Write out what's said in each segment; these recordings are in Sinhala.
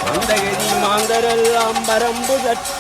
மந்தகிரி மாந்தரெல்லாம் பரம்பு தட்டி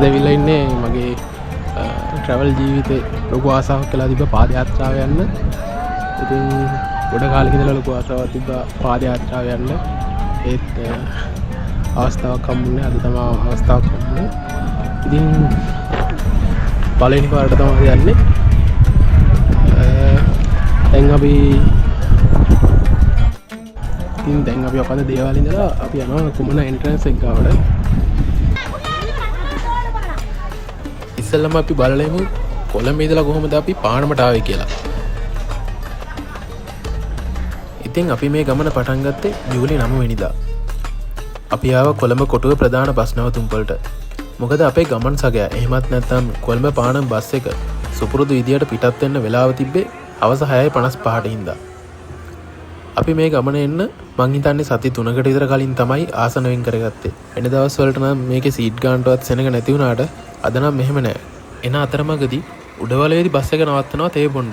දෙවිල්ලා ඉන්නේ මගේ ට්‍රැවල් ජීවිතේ ලොකු ආසාවක් කියලා තිබ්බ පාද යාත්‍රාව යන්න. ඉතින් ගොඩ කාලෙක ඉඳලා ලොකු ආසාවක් තිබ්බා පාද යාත්‍රාව යන්න. ඒත් අවස්ථාවක් හම්බුනේ අද තමයි අවස්ථාවක් හම්බුනේ. ඉතින් පළවෙනි පාරට තමයි යන්නේ. දැන් අපි ඔකද දේවාල ඉඳලා අපි යනවා කුමන එන්ට්‍රන්ස් එක ගාවට. ඉස්සෙල්ලම අපි බලලෙමු කොළඹ ඉඳලා කොහොමද අපි පානමට ආවේ කියලා. ඉතින් අපි මේ ගමන පටන් ගත්තේ ජූලි 9 වෙනිදා. අපි ආව කොළඹ කොටුව ප්‍රධාන බස් නැවතුම්පලට. මොකද අපේ ගමන් සගයා එහෙමත් නැත්නම් කොළඹ පානම බස් එක සුපුරුදු විදියට පිටත් වෙන්න වෙලාව තිබ්බේ හවස 6:55ට හින්දා. අපි මේ ගමන එන්න මං හිතන්නේ සති 3කට විතර කලින් තමයි ආසන වෙන් කරගත්තේ. වෙන දවස් වලට නම් මේකේ සීට් ගන්නටවත් සෙනඟ නැති වුණාට අද නම් මෙහෙම නෑ. එන අතරමඟදී උඩවලේදී බස් එක නවත්තනවා තේ බොන්න.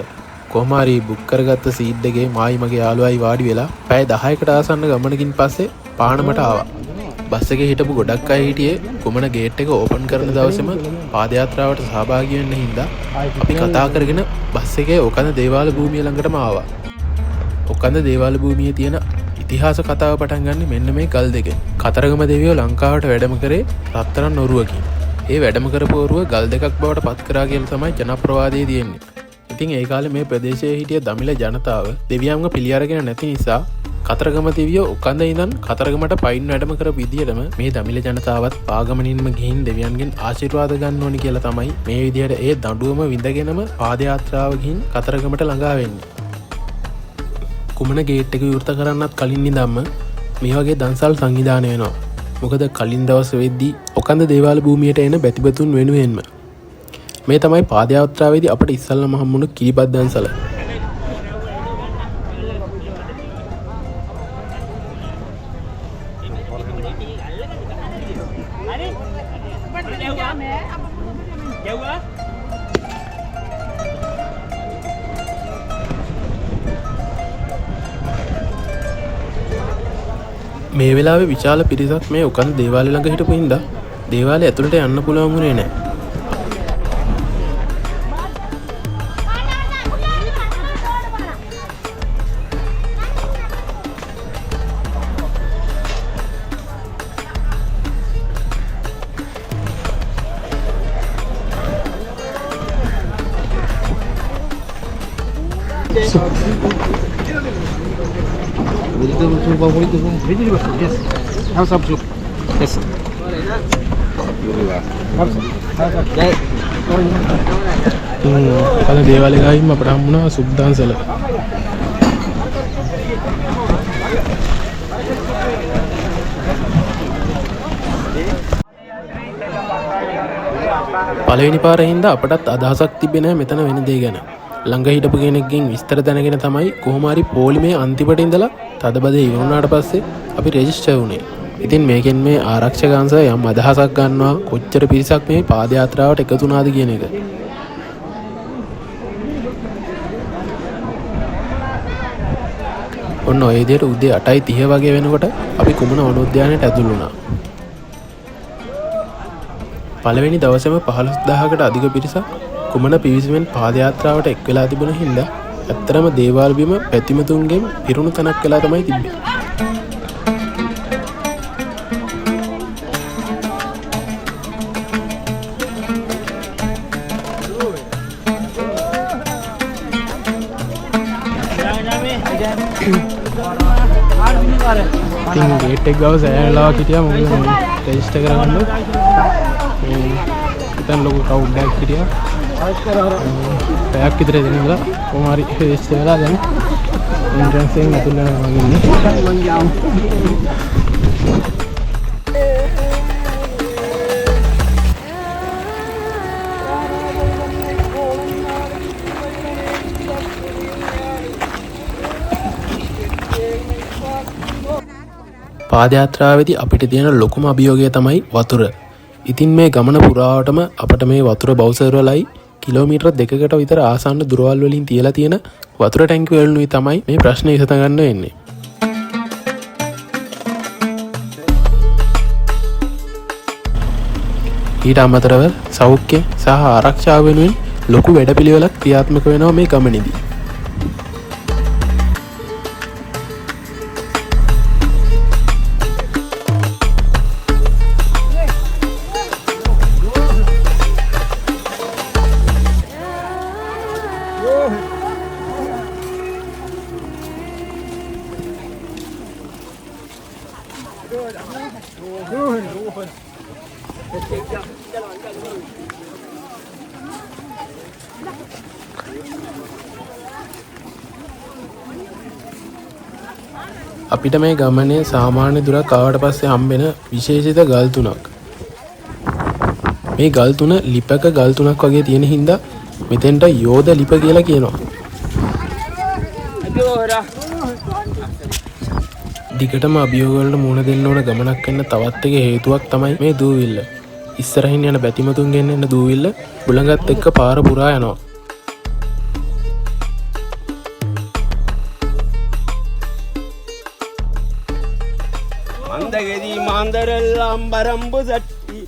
කොහොම හරි බුක් කරගත්ත සීට් එකේ මායි මගේ යාළුවයි වාඩි වෙලා පැය 10කට ආසන්න ගමනකින් පස්සේ පානමට ආවා. බස් එකේ හිටපු ගොඩක් අය හිටියේ කුමන ගේට් එක ඕපන් කරන දවසේම පාදයාත්‍රාවට සහභාගී වෙන්න හින්දා අපි කතා කරගෙන බස් එකේ ඔකඳ දේවාල භූමිය ළඟටම ආවා. ඔකඳ දේවාල භූමියේ තියෙන ඉතිහාස කතාව පටන් ගන්න මෙන්න මේ ගල් දෙකෙන්. කතරගම දෙවියෝ ලංකාවට වැඩම කරේ රත්තරන් ඔරුවකින්. ඒ වැඩම කරපු ඔරුව ගල් දෙකක් බවට පත් කරා කියලා තමයි ජනප්‍රවාදයේ තියෙන්නේ. ඉතින් ඒ කාලේ මේ ප්‍රදේශයේ හිටිය දමිළ ජනතාව දෙවියන්ව පිළි අරගෙන නැති නිසා කතරගම දෙවියෝ ඔකඳ ඉඳන් කතරගමට පයින් වැඩම කරපු විදියටම මේ දමිළ ජනතාවත් පාගමනින්ම ගිහින් දෙවියන්ගෙන් ආශිර්වාද ගන්න ඕනි කියලා තමයි මේ විදියට ඒ දඬුවම විඳගෙනම පාදයාත්‍රාව ගිහින් කතරගමට ළඟා වෙන්නේ. කුමන ගේට් එක විවෘත කරන්නත් කලින් ඉඳන්ම මේ වගේ දන්සල් සංවිධානය වෙනවා. මොකද කලින් දවස් වෙද්දී ඔකඳ දේවාල භූමියට එන බැතිබතුන් වෙනුවෙන්ම මේ තමයි පාදයාත්‍රාවේදී අපට ඉස්සල්ලාම හම්බුණු කිරිබත් දන්සල. මේ වෙලාවේ විශාල පිරිසක් මේ ඔකඳ දේවාලය ළඟ හිටපු හින්දා දේවාලය ඇතුළට යන්න පුළුවන් වුණේ නැහැ. අද දේවාලය ගාවින්ම අපට හම්බුණා සුද්දාන්සල. පළවෙනි පාරේ හින්දා අපටත් අදහසක් තිබෙන්නේ නැහැ මෙතන වෙන දේ ගැන. ළඟ හිටපු කෙනෙක්ගෙන් විස්තර දැනගෙන තමයි කොහොම හරි පොලිමේ අන්තිමට ඉඳලා තදබදේ ඉවරුණාට පස්සේ අපි රෙජිස්ටර් වුණේ. ඉතින් මේකෙන් මේ ආරක්ෂක අංශ යම් අදහසක් ගන්නවා කොච්චර පිරිසක් මේ පාදයාත්‍රාවට එකතු වුණාද කියන එක. ඔන්න ඔය විදිහට උදේ 8:30 වගේ වෙනකොට අපි කුමන වනෝද්‍යානයට ඇතුළු වුණා. පළවෙනි දවසේම 15000කට අධික පිරිසක් කුමන පිවිසුමෙන් පාදයාත්‍රාවට එක් වෙලා තිබුණ හින්දා ඇත්තරම දේවාල බිම පැතිමතුන්ගෙන් පිරුණු තැනක් වෙලා තමයි තිබ්බේ. ඉතින් ගේට් එක ගාව සෑහෙනලා හිටියා මොකද රෙජිස්ටර් කරගන්න ඉතින් ලොකු කවුඩ් එකක් හිටියා පැයක් විතර එතන ඉඳලා කොහොම හරි රෙජිස්ටර් වෙලා දැන් එන්ට්‍රන්ස් එකෙන් ඇතුල් වෙනවා වගේ පාදයාත්‍රාවේදී අපිට තියෙන ලොකුම අභියෝගය තමයි වතුර. ඉතින් මේ ගමන පුරාවටම අපට මේ වතුර බවුසර් වලයි කිලෝමීටර් 2කට විතර ආසන්න දුරවල් වලින් තියලා තියෙන වතුර ටැංකිය වලිනුයි තමයි මේ ප්‍රශ්නේ විසඳ ගන්න වෙන්නේ. ඊට අමතරව සෞඛ්‍ය සහ ආරක්ෂාව වෙනුවෙන් ලොකු වැඩපිළිවෙලක් ක්‍රියාත්මක වෙනවා මේ ගමනේදී. අපිට මේ ගමනේ සාමාන්‍ය දුරක් ආවට පස්සේ හම්බෙන විශේෂිත ගල් තුනක්. මේ ගල් තුන ලිපක ගල් තුනක් වගේ තියෙන හින්දා මෙතෙන්ට යෝධ ලිප කියලා කියනවා. දිගටම අභියෝග වලට මුහුණ දෙන්න ඕන ගමනක් වෙන්න තවත් එක හේතුවක් තමයි මේ දූවිල්ල. ඉස්සරහින් යන බැතිමතුන් ගෙන්න එන දූවිල්ල බුලඟත් එක්ක පාර පුරා යනවා. மந்தகதி மாந்தரெல்லாம் பரம்பு தட்டி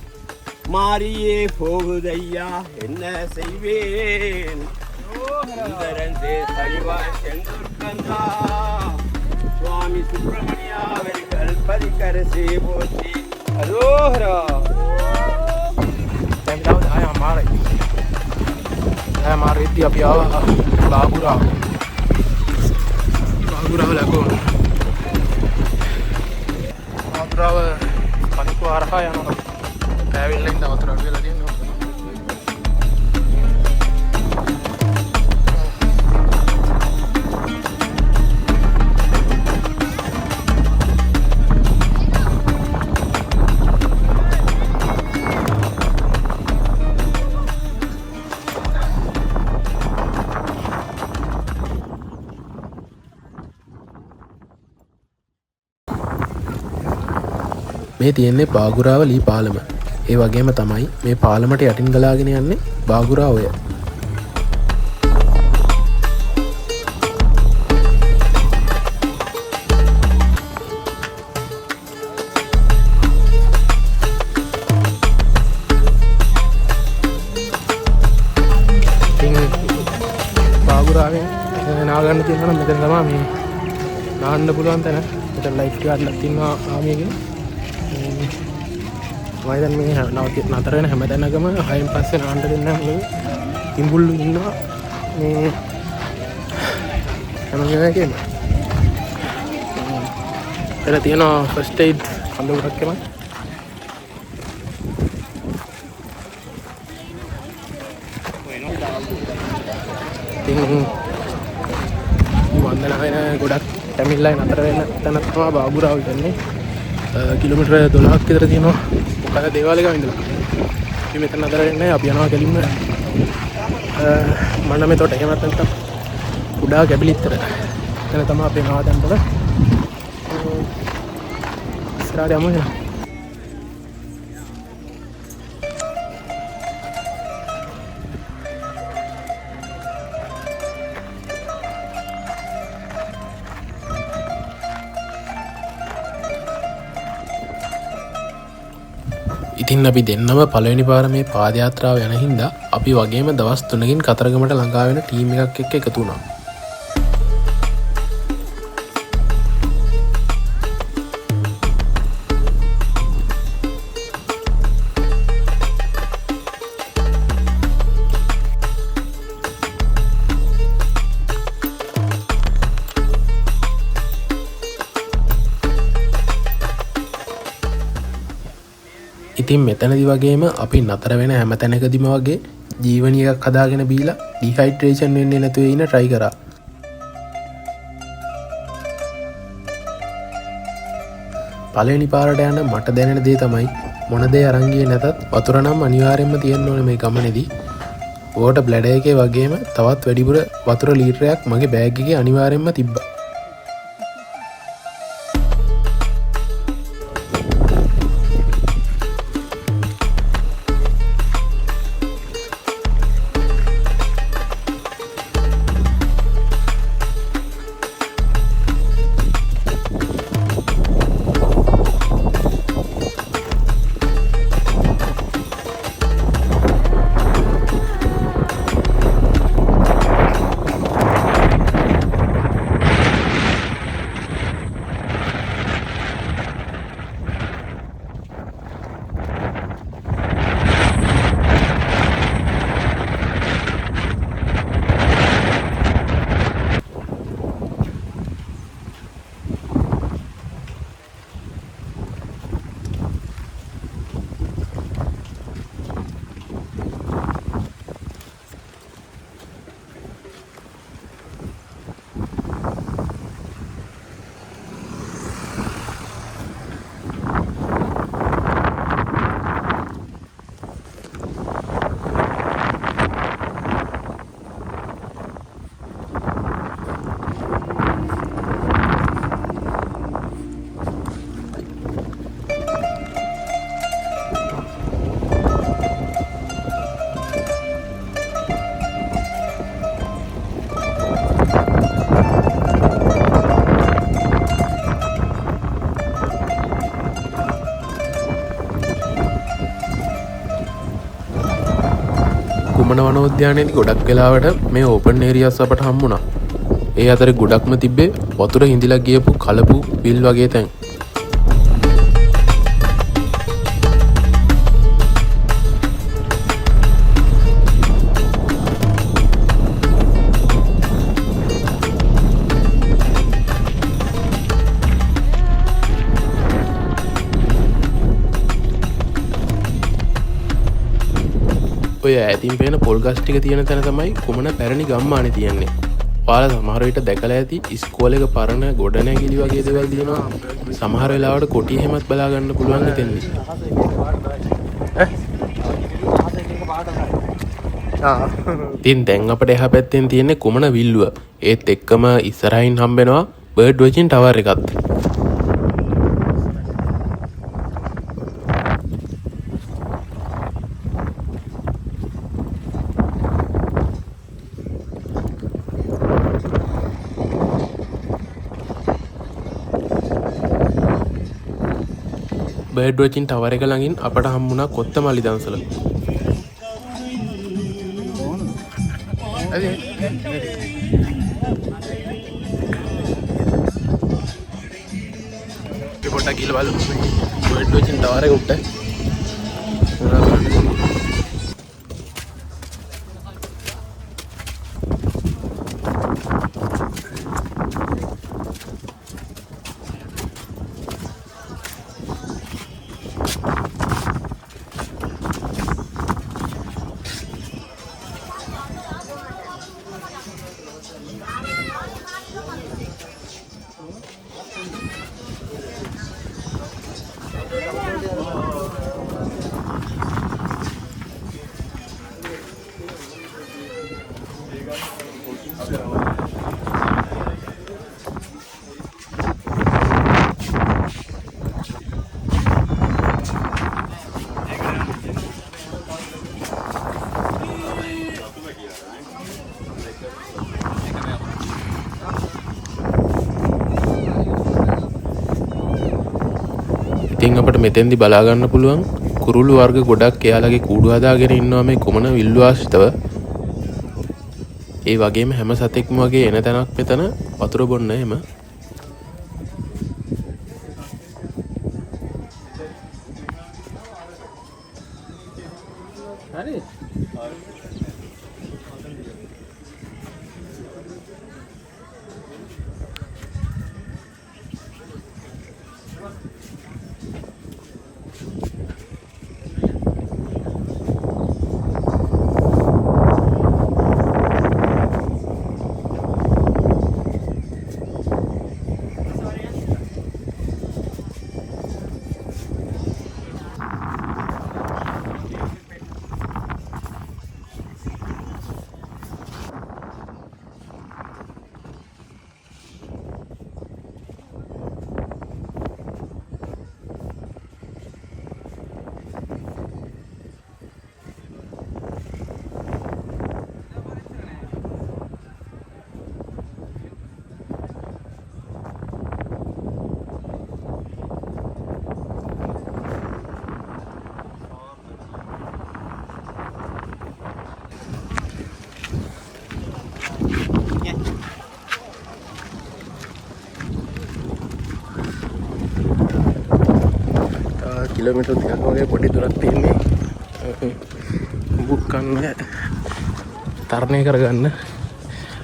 மாறியே போகுதையா என்ன செய்வேன் சுந்தரந்தே பணிவாய் செங்குர்கந்தா சுவாமி சுப்பிரமணியா அவர்கள் பதிக்கரசே போற்றி அரோஹரா हमारे इतनी अभी बाबूराव लगो बाबूराव पानी को आ रहा है ना ट्रैवल लाइन दावत रहा है මේ තියෙන්නේ බාගුරාව ලී පාලම. ඒ වගේම තමයි මේ පාලමට යටින් ගලාගෙන යන්නේ බාගුරාවය. බාගුරාවෙන් නාගන්න තියෙනවා මෙතන තමයි මේ නාන්න පුළුවන් තැන. මෙතන ලයිෆ් ගාඩ්ලක් තියෙනවා ආමියගෙන. මයිදන් මේ නතර වෙන හැම තැනකම හයින් පස්සේ නාන්න දෙන්න මොකද කිඹුල්ලු ඉන්නවා මේ හැම කෙනෙක්ම. එතන තියෙනවා ෆස්ට් එයිඩ් කඳවුරක් එම. ඉතින් වන්දනා වෙන ගොඩක් ටැමිල්ලයි නතර වෙන තැන තමයි බාගුරාව ඉන්නේ. කිලෝමීටර් 12ක් විතර තියෙනවා මොකද දේවාලේ ගාව ඉඳලා. අපි මෙතන නතර වෙන්නේ අපි යනවා කෙලින්ම මන්න මෙතොට එහෙමත් නැත්නම් කුඩා කැබිලිත්තර. එතන තමයි අපේ නාදන්තල ඉස්සරහට යමු එහෙනම්. ඉතින් අපි දෙන්නම පළවෙනි පාර මේ පාදයාත්‍රාව යන හින්දා අපි වගේම දවස් 3කින් කතරගමට ළඟා වෙන ටීම් එකක් එක්ක එකතු වුණා. ඉතින් මෙතනදි වගේම අපි නතර වෙන හැම තැනකදිම වගේ ජීවනියක් හදාගෙන බීලා ඩිහයිඩ්‍රේෂන් වෙන්නේ නැතුව ඉන්න try කරා. පළවෙනි පාරට යන මට දැනෙන දේ තමයි මොන දේ අරන් ගියේ නැතත් වතුර නම් අනිවාර්යයෙන්ම තියෙන්න ඕනේ මේ ගමනේදී. ඕකට බ්ලැඩර් එකේ වගේම තවත් වැඩිපුර වතුර ලීටරයක් මගේ බෑග් එකේ අනිවාර්යයෙන්ම තිබ්බා. කුමන වනෝද්‍යානයේදී ගොඩක් වෙලාවට මේ ඕපන් ඒරියාස් අපට හම්බුණා. ඒ අතරේ ගොඩක්ම තිබ්බේ වතුර හිඳිලා ගියපු කලපු විල් වගේ තැන්. ඔය ඇතින් පේන පොල් ගස් ටික තියෙන තැන තමයි කුමන පැරණි ගම්මානේ තියෙන්නේ. ඔයාලා සමහර විට දැකලා ඇති ඉස්කෝලේක පරණ ගොඩනැගිලි වගේ දේවල් තියෙනවා. සමහර වෙලාවට කොටි එහෙමත් බලා ගන්න පුළුවන් ඉතින්දි. ඉතින් දැන් අපිට එහා පැත්තෙන් තියෙන්නේ කුමන විල්ලුව. ඒත් එක්කම ඉස්සරහින් හම්බෙනවා බර්ඩ් වොචින් ටවර් එකත්. බර්ඩ් වොචින් ටවර් එක ළඟින් අපට හම්බුණා කොත්තමල්ලි දන්සල. පොඩ්ඩක් ගිහලා බලමු බර්ඩ් වොචින් ටවර් එක උඩ. ඉතින් අපිට මෙතෙන්දි බලා ගන්න පුළුවන් කුරුළු වර්ග ගොඩක් එයාලගේ කූඩු හදාගෙන ඉන්නවා මේ කුමන විල්ලු ආශ්‍රිතව. ඒ වගේම හැම සතෙක්ම වගේ එන තැනක් මෙතන වතුර බොන්න එහෙම. හරි. කිලෝමීටර් 2ක් වගේ පොඩි දුරක් තියෙන්නේ. බුක් කන්න තරණය කරගන්න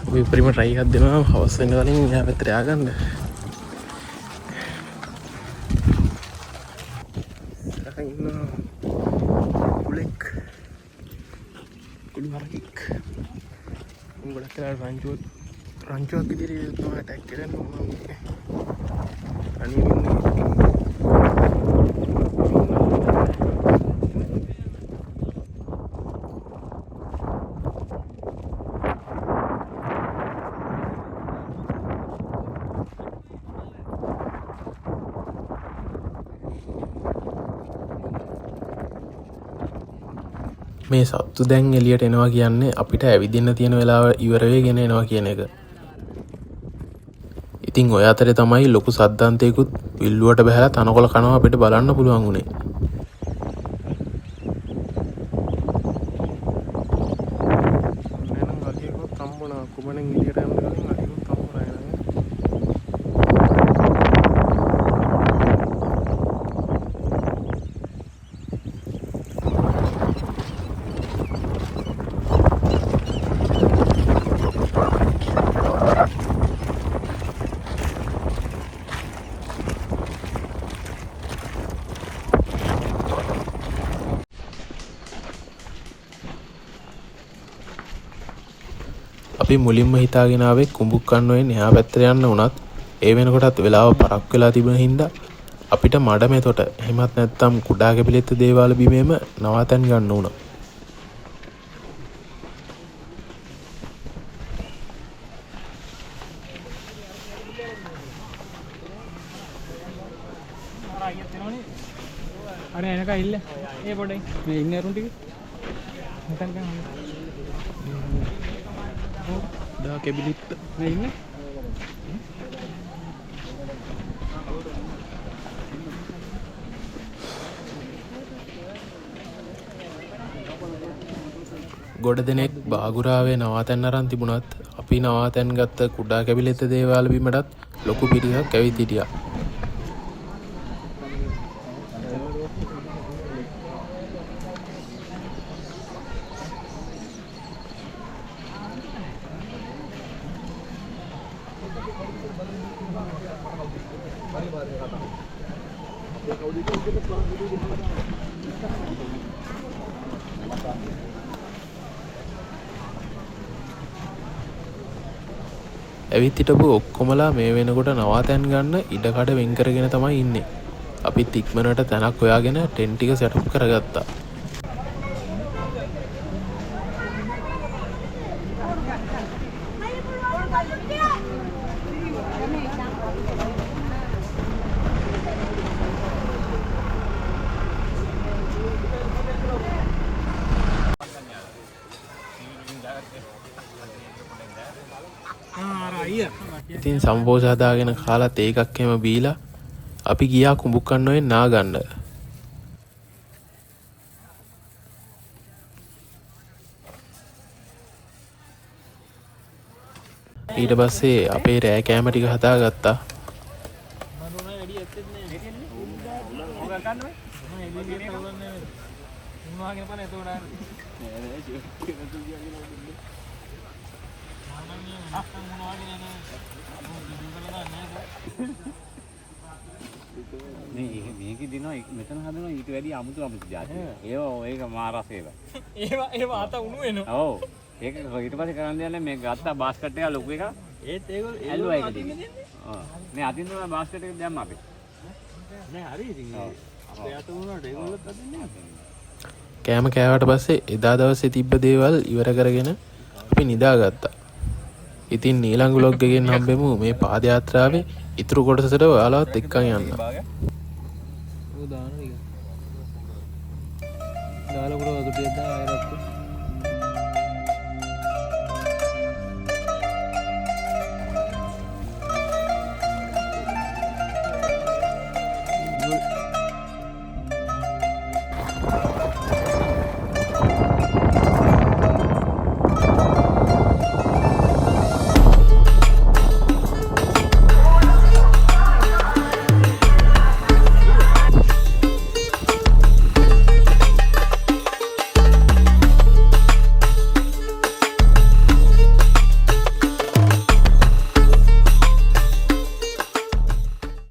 අපි උපරිම try එකක් දෙනවා හවස් වෙන කලින් එහා පැත්තට ය아가න්න. කුලෙක් කුළු හරකෙක් ගොඩක් වෙලාවට රංචුවක් විදිහට තමයි ඇටැක් කරන්නේ මේ සත්තු දැන් එළියට එනවා කියන්නේ අපිට ඇවිදින්න තියෙන වෙලාව ඉවර වෙගෙන එනවා කියන එක. ඉතින් ඔය අතරේ තමයි ලොකු සද්දන්තයකුත් විල්ලුවට බහැලා තනකොළ කනවා අපිට බලන්න පුළුවන් වුණේ. නේනම් අකියකොත් හම්බුණා කුමණෙන් එළියට යන්න කලින් අකියකොත් හම්බුණා නේද? අපි මුලින්ම හිතාගෙන ආවේ කුඹුක්කන්නෝෙන් එහා පැත්තට යන්න උනත් ඒ වෙනකොටත් වෙලාව පරක් වෙලා තිබෙන හින්දා අපිට මඩ මෙතොට එහෙමත් නැත්නම් කුඩා කැපිලිත්ත දේවාල බිමේම නවාතැන් ගන්න උනා. අර එනක ඉල්ල ඒ පොඩ්ඩයි මේ ඉන්නේ අරුන් ටික මෙතන ගන්න කුඩා කැපිලිත්ත මේ ඉන්නේ ගොඩ දෙනෙක් බාගුරාවේ නවාතැන් අරන් තිබුණත් අපි නවාතැන් ගත්ත කුඩා කැපිලිත්ත දේවාල බිමටත් ලොකු පිරිසක් ඇවිත් හිටියා. ඇවිත් හිටපු ඔක්කොමලා මේ වෙනකොට නවාතැන් ගන්න ඉඩකඩ වෙන් කරගෙන තමයි ඉන්නේ. අපිත් ඉක්මනට තැනක් හොයාගෙන ටෙන්ට් ටික සෙටප් කරගත්තා. ඉතින් සම්පෝස හදාගෙන කාලා තේ එකක් එහෙම බීලා අපි ගියා කුඹුක්කන්නෝෙන් නා ගන්න. ඊට පස්සේ අපේ රෑ කෑම ටික හදාගත්තා. මේක දිනවා මෙතන හදනවා ඊට වැඩි අමුතු જાති. ඒක මාරස් ඒවා. ඒවා අත උණු වෙනවා. ඔව්. ඒක ඊට පස්සේ කරන්න දෙන්නේ මේ ගත්තා බාස්කට් එක ලොකු එක. ඒත් ඒගොල්ලෝ ඇල්ලුවා ඒක දිග. ඔව්. මේ අතින් තමයි බාස්කට් එක දැම්ම අපි. නෑ හරි ඉතින් අපේ අත උණුනට ඒගොල්ලොත් අදින්නේ නැහැ. කෑම කෑවට පස්සේ එදා දවසේ තිබ්බ දේවල් ඉවර කරගෙන අපි නිදාගත්තා. ඉතින් ඊළඟ vlog එකෙන් හම්බෙමු මේ පාදයාත්‍රාවේ ඉතුරු කොටසට ඔයාලවත් එක්කන් යන්න. දාලා කොට වතුර ටිකක් දාලා ආයෙත්